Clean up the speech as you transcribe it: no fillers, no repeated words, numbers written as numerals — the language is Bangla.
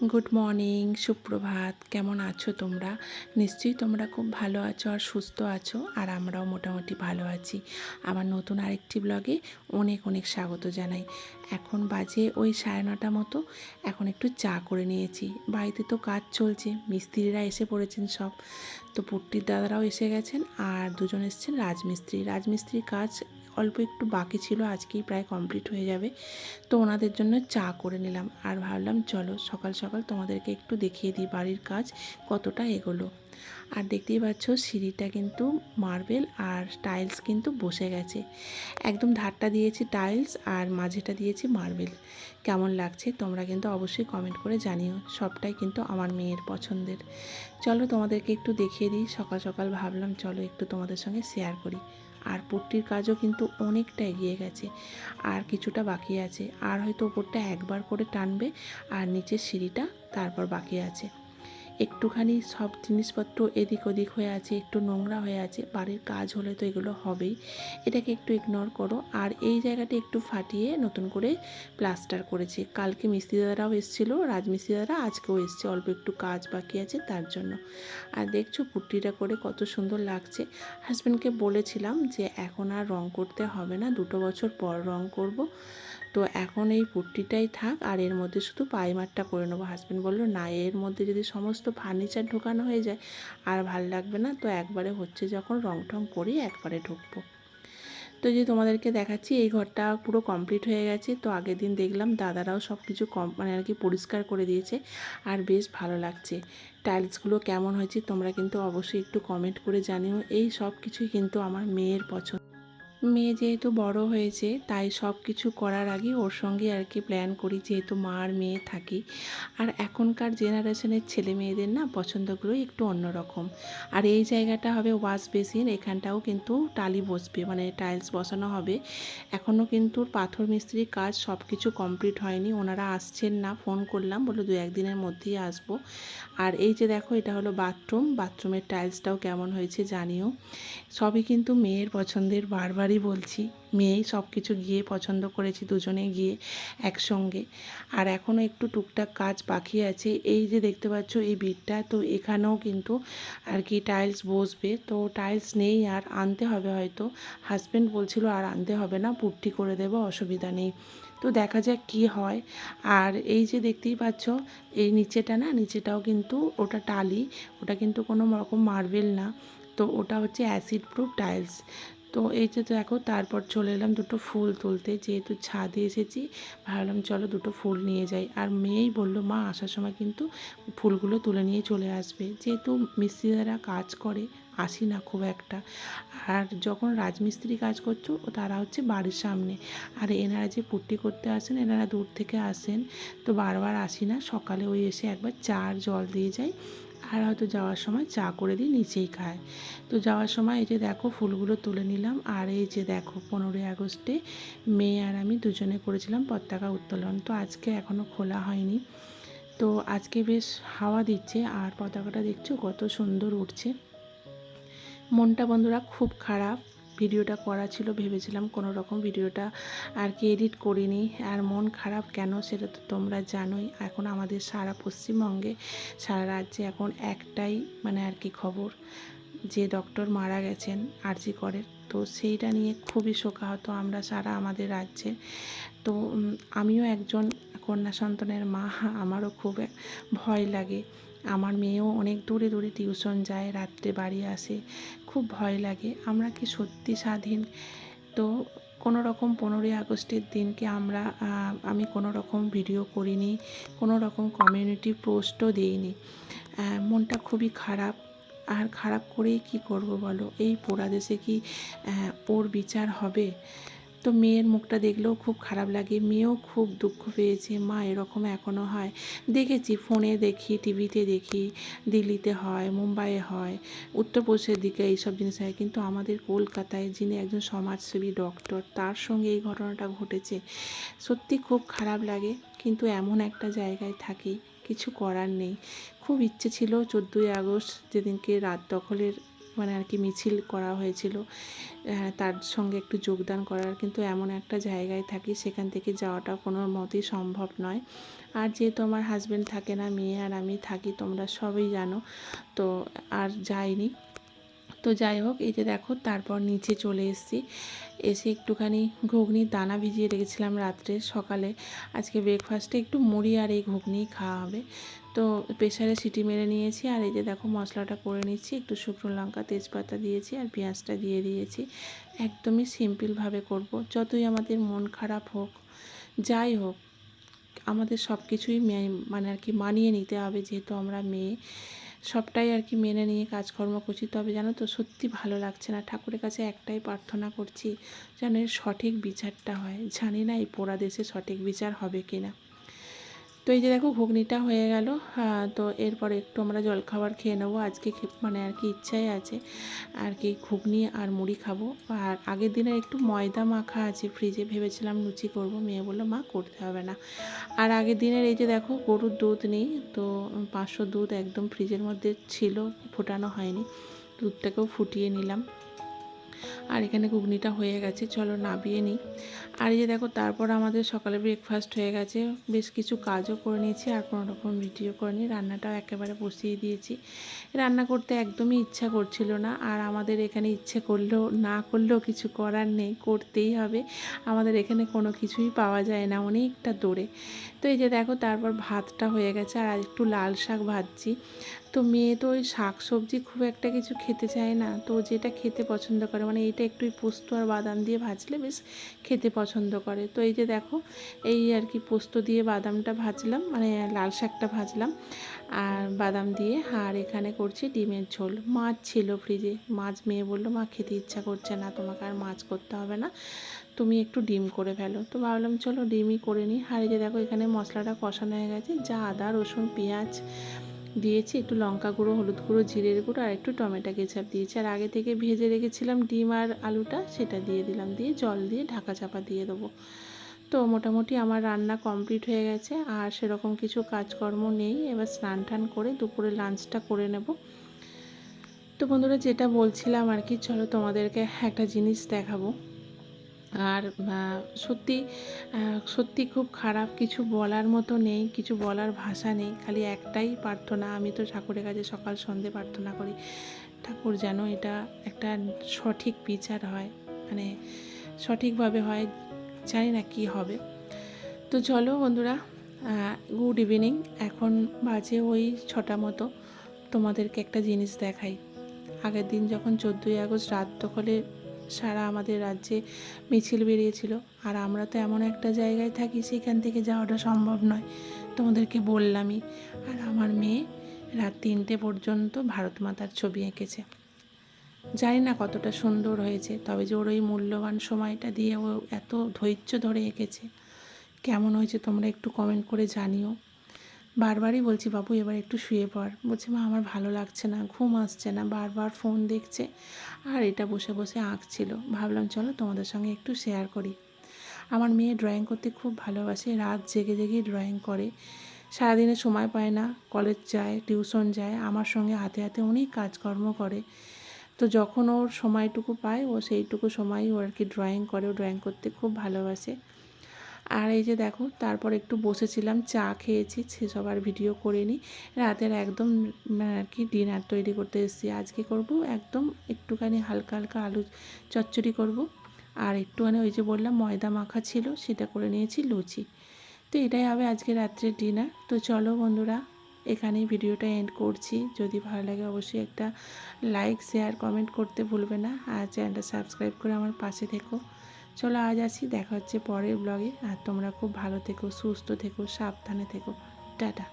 গুড মর্নিং, সুপ্রভাত। কেমন আছো তোমরা? নিশ্চয়ই তোমরা খুব ভালো আছো আর সুস্থ আছো, আর আমরাও মোটামুটি ভালো আছি। আমার নতুন আরেকটি ব্লগে অনেক অনেক স্বাগত জানাই। এখন বাজে ওই 9:30 মতো। এখন একটু চা করে নিয়েছি। বাড়িতে তো কাজ চলছে, মিস্ত্রিরা এসে পড়েছেন সব। তো পুট্টির দাদারাও এসে গেছেন, আর দুজন এসছেন রাজমিস্ত্রির কাজ অল্প একটু বাকি ছিল, আজকেই প্রায় কমপ্লিট হয়ে যাবে। তো ওনাদের জন্য চা করে নিলাম, আর ভাবলাম চলো সকাল সকাল তোমাদেরকে একটু দেখিয়ে দিই বাড়ির কাজ কতটা এগোলো। আর দেখতেই পাচ্ছ সিঁড়িটা কিন্তু মার্বেল আর টাইলস কিন্তু বসে গেছে। একদম ধারটা দিয়েছি টাইলস আর মাঝেটা দিয়েছি মার্বেল। কেমন লাগছে তোমরা কিন্তু অবশ্যই কমেন্ট করে জানিও। সবটাই কিন্তু আমার মেয়ের পছন্দের। চলো তোমাদেরকে একটু দেখিয়ে দিই। সকাল সকাল ভাবলাম চলো একটু তোমাদের সঙ্গে শেয়ার করি। আর পুট্টির কাজও কিন্তু অনেকটা এগিয়ে গেছে, আর কিছুটা বাকি আছে। আর হয়তো ওপরটা একবার করে টানবে, আর নিচের সিঁড়িটা তারপর বাকি আছে। একটুখানি সব জিনিসপত্র এদিক ওদিক হয়ে আছে, একটু নোংরা হয়ে আছে। বাড়ির কাজ হলে তো এগুলো হবেই, এটাকে একটু ইগনোর করো। আর এই জায়গাটা একটু ফাটিয়ে নতুন করে প্লাস্টার করেছি। কালকে মিস্ত্রি দাদারাও এসেছিলো, রাজমিস্ত্রি দাদারা আজকেও এসছে, অল্প একটু কাজ বাকি আছে তার জন্য। আর দেখছো পুট্টিটা করে কত সুন্দর লাগছে। হাজব্যান্ডকে বলেছিলাম যে এখন আর রং করতে হবে না, 2 বছর পর রং করব। তো এখন এই পুট্টিটাই থাক, আর এর মধ্যে শুধু পাইমারটা করে নেবো। হাজব্যান্ড বললো না, এর মধ্যে যদি সমস্ত ফার্নিচার ঢোকানো হয়ে যায় আর ভাল লাগবে না, তো একবারে হচ্ছে যখন রং টং করি একবারে ঢুকবো। তো যে তোমাদেরকে দেখাচ্ছি এই ঘরটা পুরো কমপ্লিট হয়ে গেছে। তো আগের দিন দেখলাম দাদারাও সব কিছু মানে আর কি পরিষ্কার করে দিয়েছে, আর বেশ ভালো লাগছে। টাইলসগুলো কেমন হয়েছে তোমরা কিন্তু অবশ্যই একটু কমেন্ট করে জানিও। এই সব কিছুই কিন্তু আমার মেয়ের পছন্দ। মেয়ে যেহেতু বড় হয়েছে, তাই সব কিছু করার আগে ওর সঙ্গে আর কি প্ল্যান করি, যেহেতু মা আর মেয়ে থাকি। আর এখনকার জেনারেশনের ছেলে মেয়েদের না পছন্দগুলোই একটু অন্যরকম। আর এই জায়গাটা হবে ওয়াশ বেসিন, এখানটাও কিন্তু টালি বসবে, মানে টাইলস বসানো হবে। এখনও কিন্তু পাথর মিস্ত্রির কাজ সব কিছু কমপ্লিট হয়নি, ওনারা আসছেন না। ফোন করলাম, বললো 2-1 দিনের মধ্যেই আসবো। আর এই যে দেখো, এটা হলো বাথরুমের টাইলসটাও কেমন হয়েছে জানিও। সবই কিন্তু মেয়ের পছন্দের, বারবারই বলছি। মেয়েই সব কিছু গিয়ে পছন্দ করেছি, দুজনে গিয়ে একসঙ্গে। আর এখনও একটু টুকটাক কাজ বাকি আছে। এই যে দেখতে পাচ্ছ এই ভিতটা, তো এখানেও কিন্তু আর কি টাইলস বসবে। তো টাইলস নেই, আর আনতে হবে হয়তো। হাজব্যান্ড বলছিল আর আনতে হবে না, পুট্টি করে দেবো, অসুবিধা নেই। তো দেখা যাক কি হয়। আর এই যে দেখতেই পাচ্ছ এই নিচেটাও কিন্তু ওটা টালি, ওটা কিন্তু কোনো রকম মার্বেল না। তো ওটা হচ্ছে অ্যাসিড প্রুফ টাইলস। তো এই যে দেখো, তারপর চলে এলাম দুটো ফুল তুলতে, যেহেতু ছাদে এসেছি ভাবলাম চলো দুটো ফুল নিয়ে যাই। আর মেয়েই বললো মা আসার সময় কিন্তু ফুলগুলো তুলে নিয়ে চলে আসবে, যেহেতু মিস্ত্রিরা কাজ করে, আসি না খুব একটা। আর যখন রাজমিস্ত্রি কাজ করছো তারা হচ্ছে বাড়ির সামনে, আর এনারা যে পুট্টি করতে আসেন এনারা দূর থেকে আসেন। তো বারবার আসি না, সকালে ওই এসে একবার চা আর জল দিয়ে যাই, আর হয়তো যাওয়ার সময় চা করে দিই, নিচেই খায়। তো যাওয়ার সময় এই যে দেখো ফুলগুলো তুলে নিলাম। আর এই যে দেখো 15ই আগস্টে মেয়ে আর আমি দুজনে করেছিলাম পতাকা উত্তোলন। তো আজকে এখনও খোলা হয়নি। তো আজকে বেশ হাওয়া দিচ্ছে, আর পতাকাটা দেখছো কত সুন্দর উঠছে। মনটা বন্ধুরা খুব খারাপ। ভিডিওটা করা ছিল, ভেবেছিলাম কোনো রকম ভিডিওটা আর কি এডিট করিনি। আর মন খারাপ কেন সেটা তো তোমরা জানোই। এখন আমাদের সারা পশ্চিমবঙ্গে, সারা রাজ্যে এখন একটাই মানে আর কি খবর, যে ডক্টর মারা গেছেন আরজি করের। তো সেইটা নিয়ে খুবই শোকাহত আমরা সারা আমাদের রাজ্যে। তো আমিও একজন কন্যা সন্তানের মা, আমারও খুব ভয় লাগে। আমার মেয়েও অনেক দূরে দূরে টিউশন যায়, রাত্রে বাড়ি আসে, খুব ভয় লাগে। আমরা কি সত্যি স্বাধীন? তো কোনো রকম 15ই আগস্টের দিনকে আমি কোনো রকম ভিডিও করিনি, কোনো রকম কমিউনিটি পোস্টও দিইনি। মনটা খুবই খারাপ। আর খারাপ করেই কি করব বলো, এই পোড়া দেশে কি ওর বিচার হবে? তো মেয়ের মুখটা দেখলেও খুব খারাপ লাগে, মেয়েও খুব দুঃখ পেয়েছে, মা এরকম এখনও হয়। দেখেছি, ফোনে দেখি, টিভিতে দেখি, দিল্লিতে হয়, মুম্বাইয়ে হয়, উত্তরপ্রদেশের দিকে এইসব জিনিস হয়, কিন্তু আমাদের কলকাতায় যিনি একজন সমাজসেবী ডক্টর, তার সঙ্গে এই ঘটনাটা ঘটেছে। সত্যি খুব খারাপ লাগে, কিন্তু এমন একটা জায়গায় থাকি, কিছু করার নেই। খুব ইচ্ছে ছিল 14ই আগস্ট যেদিনকে রাত দখলের মানে আর কি মিছিল করা হয়েছিল, তার সঙ্গে একটু যোগদান করার, কিন্তু এমন একটা জায়গায় থাকি সেখান থেকে যাওয়াটা কোনো মতেই সম্ভব নয়। আর যেহেতু আমার হাজব্যান্ড থাকে না, মেয়ে আর আমি থাকি, তোমরা সবই জানো, তো আর যাইনি। তো যাই হোক, এই যে দেখো তারপর নিচে চলে এসেছি, এসে একটুখানি ঘুগনির দানা ভিজিয়ে রেখেছিলাম রাত্রে, সকালে আজকে ব্রেকফাস্টে একটু মুড়ি আর এই ঘুগনিই খাওয়া হবে। তো প্রেসারে সিটি মেরে নিয়েছি, আর এই যে দেখো মশলাটা করে নিচ্ছি, একটু শুকনো লঙ্কা তেজপাতা দিয়েছি আর পেঁয়াজটা দিয়ে দিয়েছি। একদমই সিম্পলভাবে করব, যতই আমাদের মন খারাপ হোক, যাই হোক, আমাদের সব কিছুই মানে আর কি মানিয়ে নিতে হবে, যেহেতু আমরা মেয়ে, সবটাই আর কি মেনে নিয়ে কাজকর্ম করছি। তবে জানো তো সত্যি ভালো লাগছে না, ঠাকুরের কাছে একটাই প্রার্থনা করছি যেন এর সঠিক বিচারটা হয়। জানি না এই পোড়া দেশে সঠিক বিচার হবে কি না। তো এই যে দেখো ঘুগনিটা হয়ে গেল, তো এরপরে একটু আমরা জলখাবার খেয়ে নেবো। আজকে মানে আর কি ইচ্ছাই আছে আর কি ঘুগনি আর মুড়ি খাবো। আর আগের দিনের একটু ময়দা মাখা আছে ফ্রিজে, ভেবেছিলাম লুচি করব, মেয়ে বললো মা করতে হবে না। আর আগের দিনের এই যে দেখো গরুর দুধ নেই, তো 500 দুধ একদম ফ্রিজের মধ্যে ছিল, ফোটানো হয়নি, দুধটাকেও ফুটিয়ে নিলাম। আর এখানে ঘুগনিটা হয়ে গেছে, চলো নাবিয়ে নিই। আর এই যে দেখো তারপর আমাদের সকালে ব্রেকফাস্ট হয়ে গেছে, বেশ কিছু কাজও করে নিয়েছি আর কোনো রকম ভিডিও করে নিই, রান্নাটাও একেবারে বসিয়ে দিয়েছি। রান্না করতে একদমই ইচ্ছা করছিল না, আর আমাদের এখানে ইচ্ছে করলেও না করলেও কিছু করার নেই, করতেই হবে। আমাদের এখানে কোনো কিছুই পাওয়া যায় না, অনেকটা দূরে। তো এই যে দেখো তারপর ভাতটা হয়ে গেছে, আর একটু লাল শাক ভাজছি। তো মেয়ে তো ওই শাক সবজি খুব একটা কিছু খেতে চায় না, তো যেটা খেতে পছন্দ করে, মানে এইটা একটু পোস্ত আর বাদাম দিয়ে ভাজলে বেশ খেতে পছন্দ করে। তো এই যে দেখো এই আর কি পোস্ত দিয়ে বাদামটা ভাজলাম, মানে লাল শাকটা ভাজলাম আর বাদাম দিয়ে। আর এখানে করছি ডিমের ঝোল। মাছ ছিল ফ্রিজে, মাছ মেয়ে বললো মা খেতে ইচ্ছা করছে না, তোমাকে আর মাছ করতে হবে না, তুমি একটু ডিম করে ফেলো। তো ভাবলাম চলো ডিমই করে নিই। আর এই যে দেখো এখানে মশলাটা কষানো হয়ে গেছে, যা আদা রসুন পেঁয়াজ দিয়েছি, একটু লঙ্কা গুঁড়ো হলুদ গুঁড়ো জিরের গুঁড়ো আর একটু টমেটো কেচাপ দিয়েছি। আর আগে থেকে ভেজে রেখেছিলাম ডিম আর আলুটা, সেটা দিয়ে দিলাম, দিয়ে জল দিয়ে ঢাকা চাপা দিয়ে দেবো। তো মোটামুটি আমার রান্না কমপ্লিট হয়ে গেছে, আর সেরকম কিছু কাজকর্ম নেই। এবার স্নান টান করে দুপুরে লাঞ্চটা করে নেব। তো বন্ধুরা যেটা বলছিলাম আর কি, চলো তোমাদেরকে একটা জিনিস দেখাবো। আর সত্যি সত্যি খুব খারাপ, কিছু বলার মতো নেই, কিছু বলার ভাষা নেই, খালি একটাই প্রার্থনা। আমি তো ঠাকুরের কাছে সকাল সন্ধে প্রার্থনা করি, ঠাকুর যেন এটা একটা সঠিক বিচার হয়, মানে সঠিকভাবে হয়, জানি না কি হবে। তো চলো বন্ধুরা, গুড ইভিনিং, এখন বাজে ওই 6টা মতো। তোমাদেরকে একটা জিনিস দেখাই। আগের দিন যখন 14ই আগস্ট রাত দখলে সারা আমাদের রাজ্যে মিছিল বেরিয়েছিল, আর আমরা তো এমন একটা জায়গায় থাকি সেখান থেকে যাওয়াটা সম্ভব নয়, তোমাদেরকে বললামই। আর আমার মেয়ে রাত 3টে পর্যন্ত ভারত মাতার ছবি এঁকেছে। জানি না কতটা সুন্দর হয়েছে, তবে যে ওর ওই মূল্যবান সময়টা দিয়ে ও এত ধৈর্য ধরে এঁকেছে, কেমন হয়েছে তোমরা একটু কমেন্ট করে জানিও। বারবারই বলছি বাবু এবার একটু শুয়ে পড়, বলছে মা আমার ভালো লাগছে না, ঘুম আসছে না, বারবার ফোন দেখছে আর এটা বসে বসে আঁকছিল। ভাবলাম চলো তোমাদের সঙ্গে একটু শেয়ার করি। আমার মেয়ে ড্রয়িং করতে খুব ভালোবাসে, রাত জেগে জেগেই ড্রয়িং করে, সারাদিনে সময় পায় না, কলেজ যায়, টিউশন যায়, আমার সঙ্গে হাতে হাতে অনেক কাজকর্ম করে। তো যখন ওর সময়টুকু পায় ও সেইটুকু সময়ই ও আর কি ড্রয়িং করে, ও ড্রয়িং করতে খুব ভালোবাসে। আর এই যে দেখো তারপর একটু বসেছিলাম, চা খেয়েছি, সেসব আর ভিডিও করে নিই। রাতের একদম আর কি ডিনার তৈরি করতে এসেছি। আজকে করব একদম একটুখানি হালকা হালকা আলু চচ্চড়ি করব, আর একটুখানি ওই যে বললাম ময়দা মাখা ছিল সেটা করে নিয়েছি লুচি। তো এটাই হবে আজকে রাত্রের ডিনার। তো চলো বন্ধুরা, এখানেই ভিডিওটা এন্ড করছি। যদি ভালো লাগে অবশ্যই একটা লাইক শেয়ার কমেন্ট করতে ভুলবে না, আর চ্যানেলটা সাবস্ক্রাইব করে আমার পাশে থেকো। চলো আজ আসি, দেখা হচ্ছে পরের ব্লগে। আর তোমরা খুব ভালো থেকো, সুস্থ থেকো, সাবধানে থেকো। টাটা।